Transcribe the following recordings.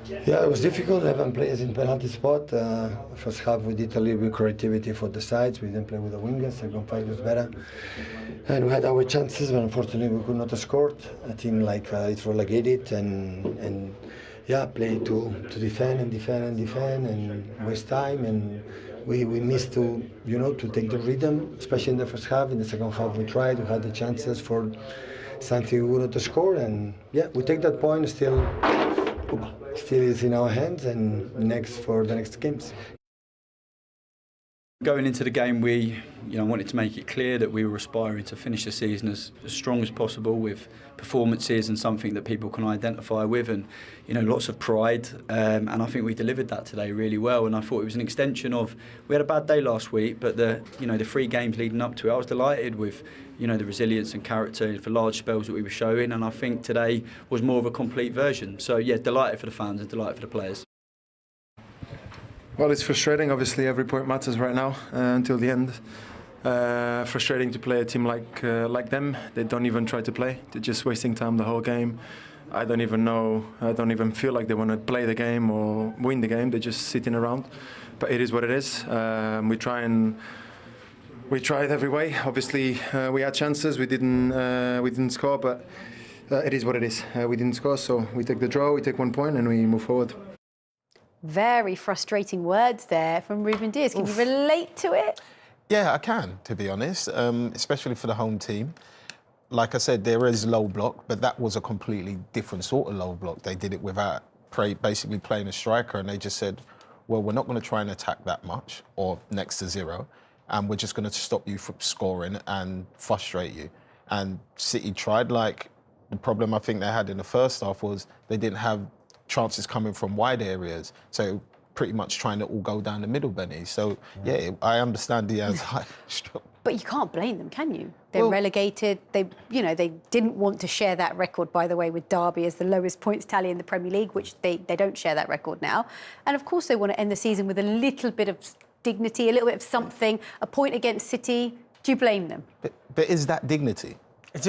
Yeah, it was difficult. 11 players in penalty spot. First half we did a little bit creativity for the sides. We didn't play with the wingers. Second half was better, and we had our chances, but unfortunately we could not score. A team like it's relegated and yeah, play to defend and waste time, and we missed to take the rhythm, especially in the first half. In the second half we tried. We had the chances for something we wanted to score, and yeah, we take that point. Still is in our hands, and next for the next games. Going into the game, we wanted to make it clear that we were aspiring to finish the season as strong as possible with performances and something that people can identify with, and lots of pride. And I think we delivered that today really well. And I thought it was an extension of, we had a bad day last week, but the 3 games leading up to it, I was delighted with the resilience and character for large spells that we were showing. And I think today was more of a complete version. So yeah, delighted for the fans and delighted for the players. Well, it's frustrating. Obviously, every point matters right now until the end. Frustrating to play a team like them. They don't even try to play. They're just wasting time the whole game. I don't even feel like they want to play the game or win the game. They're just sitting around. But it is what it is. We tried every way. Obviously, we had chances. We didn't score, but it is what it is. We didn't score, so we take the draw. We take 1 point, and we move forward. Very frustrating words there from Ruben Diaz. Can you relate to it? Yeah, I can, to be honest, especially for the home team. Like I said, there is low block, but that was a completely different sort of low block. They did it without basically playing a striker, and they just said, well, we're not going to try and attack that much or next to zero, and we're just going to stop you from scoring and frustrate you. And City tried. Like, the problem I think they had in the first half was they didn't have chances coming from wide areas, so pretty much trying to all go down the middle, Benny. So yeah, I understand Diaz. But you can't blame them, can you? They're relegated. They didn't want to share that record, by the way, with Derby as the lowest points tally in the Premier League, which they don't share that record now. And of course, they want to end the season with a little bit of dignity, a little bit of something. A point against City. Do you blame them? But is that dignity?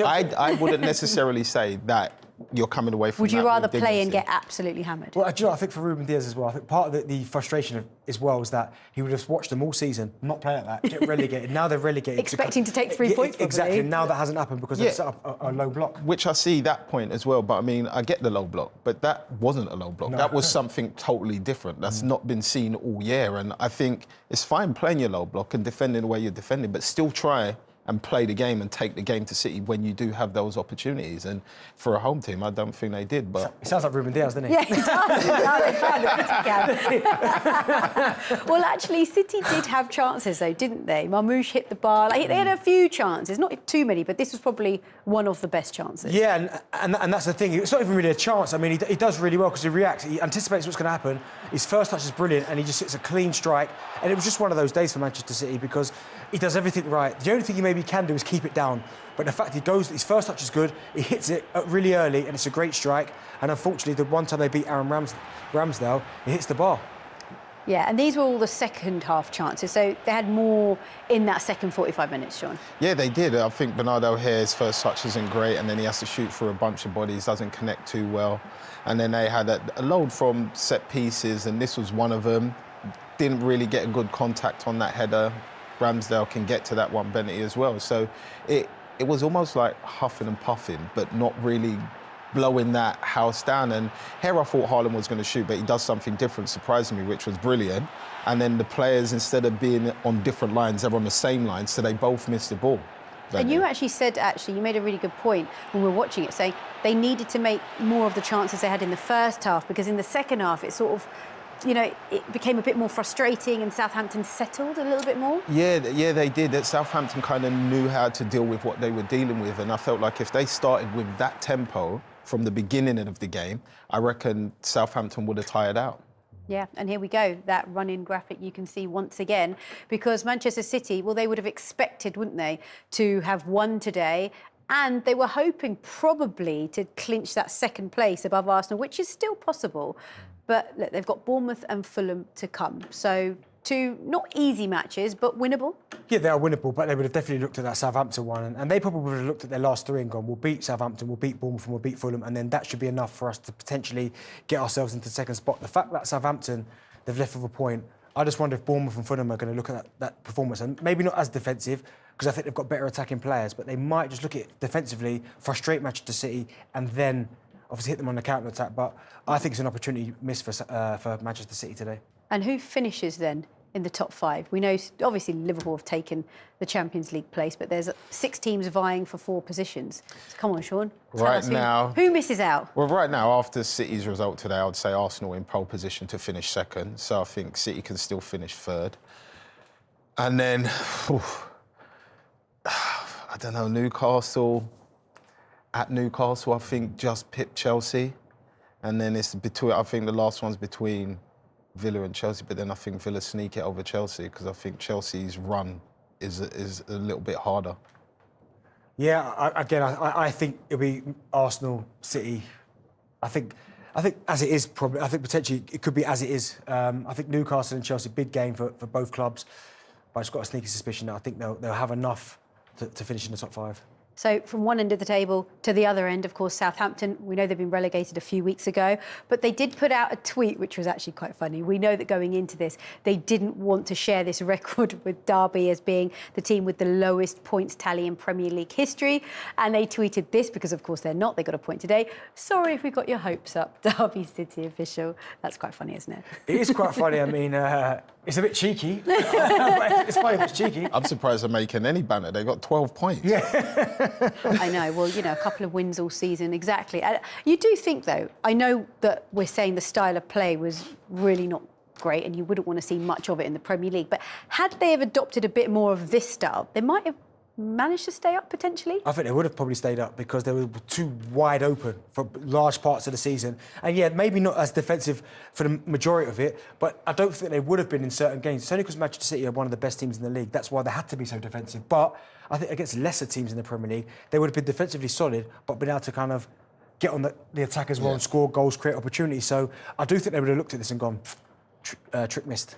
I wouldn't necessarily say that you're coming away from. Would you rather play and get absolutely hammered? Well, do you know, I think for Ruben Diaz as well, I think part of the frustration as well is that he would have watched them all season, not play like that, get relegated. Now they're relegated. Expecting to take 3 points, probably. Exactly. Now that hasn't happened because they've set up a low block. Which I see that point as well, but I mean, I get the low block, but that wasn't a low block. No. That was something totally different. That's not been seen all year, and I think it's fine playing your low block and defending the way you're defending, but still try and play the game and take the game to City when you do have those opportunities. And for a home team, I don't think they did. But it sounds like Ruben Diaz, doesn't he? Yeah, he does. Now they found a pity. Well, actually, City did have chances, though, didn't they? Marmoush hit the bar. They had a few chances, not too many, but this was probably one of the best chances. Yeah, and that's the thing. It's not even really a chance. I mean, he does really well because he reacts. He anticipates what's going to happen. His first touch is brilliant, and he just hits a clean strike. And it was just one of those days for Manchester City because he does everything right. The only thing he maybe can do is keep it down. But the fact his first touch is good, he hits it really early, and it's a great strike. And unfortunately, the one time they beat Aaron Ramsdale, he hits the bar. Yeah, and these were all the second half chances, so they had more in that second 45 minutes, Sean. Yeah, they did. I think Bernardo Hare's first touch isn't great, and then he has to shoot through a bunch of bodies, doesn't connect too well. And then they had a load from set pieces, and this was one of them. Didn't really get a good contact on that header. Ramsdale can get to that one, Benny, as well. So it was almost like huffing and puffing, but not really blowing that house down. And here I thought Haaland was going to shoot, but he does something different, surprisingly, which was brilliant. And then the players, instead of being on different lines, they're on the same line, so they both missed the ball. And you actually said, you made a really good point when we were watching it, saying they needed to make more of the chances they had in the first half, because in the second half, it sort of, it became a bit more frustrating and Southampton settled a little bit more? Yeah, they did. That Southampton kind of knew how to deal with what they were dealing with, and I felt like if they started with that tempo from the beginning of the game, I reckon Southampton would have tired out. Yeah, and here we go, that run-in graphic you can see once again, because Manchester City, well, they would have expected, wouldn't they, to have won today, and they were hoping probably to clinch that second place above Arsenal, which is still possible. But look, they've got Bournemouth and Fulham to come. So two not easy matches, but winnable. Yeah, they are winnable, but they would have definitely looked at that Southampton one, and they probably would have looked at their last three and gone, we'll beat Southampton, we'll beat Bournemouth, and we'll beat Fulham, and then that should be enough for us to potentially get ourselves into second spot. The fact that Southampton, they've left with a point, I just wonder if Bournemouth and Fulham are going to look at that performance, and maybe not as defensive, because I think they've got better attacking players, but they might just look at it defensively, frustrate Manchester City, and then obviously hit them on the counter-attack. But I think it's an opportunity missed for Manchester City today. And who finishes then in the top five? We know, obviously, Liverpool have taken the Champions League place, but there's 6 teams vying for 4 positions. So come on, Sean. Tell Right us now... Who misses out? Well, right now, after City's result today, I would say Arsenal in pole position to finish second. So I think City can still finish third. And then, I don't know, Newcastle. At Newcastle, I think just pip Chelsea. And then it's between, I think the last one's between Villa and Chelsea, but then I think Villa sneak it over Chelsea because I think Chelsea's run is a little bit harder. Yeah, I think it'll be Arsenal, City. I think as it is, probably. I think potentially it could be as it is. I think Newcastle and Chelsea, big game for both clubs. But I've just got a sneaky suspicion that I think they'll have enough to finish in the top 5. So from one end of the table to the other end, of course, Southampton, we know they've been relegated a few weeks ago, but they did put out a tweet, which was actually quite funny. We know that going into this, they didn't want to share this record with Derby as being the team with the lowest points tally in Premier League history. And they tweeted this because, of course, they're not. They got a point today. Sorry if we got your hopes up, Derby City official. That's quite funny, isn't it? It is quite funny. I mean, it's a bit cheeky. It's funny if it's cheeky. I'm surprised they're making any banner. They got 12 points. Yeah. I know. Well, you know, a couple of wins all season, exactly. You do think, though, I know that we're saying the style of play was really not great and you wouldn't want to see much of it in the Premier League, but had they have adopted a bit more of this style, they might have managed to stay up, potentially? I think they would have probably stayed up because they were too wide open for large parts of the season. And yeah, maybe not as defensive for the majority of it, but I don't think they would have been in certain games. It's only because Manchester City are one of the best teams in the league. That's why they had to be so defensive. But I think against lesser teams in the Premier League, they would have been defensively solid, but been able to kind of get on the attack as well and score goals, create opportunities. So I do think they would have looked at this and gone, trick missed.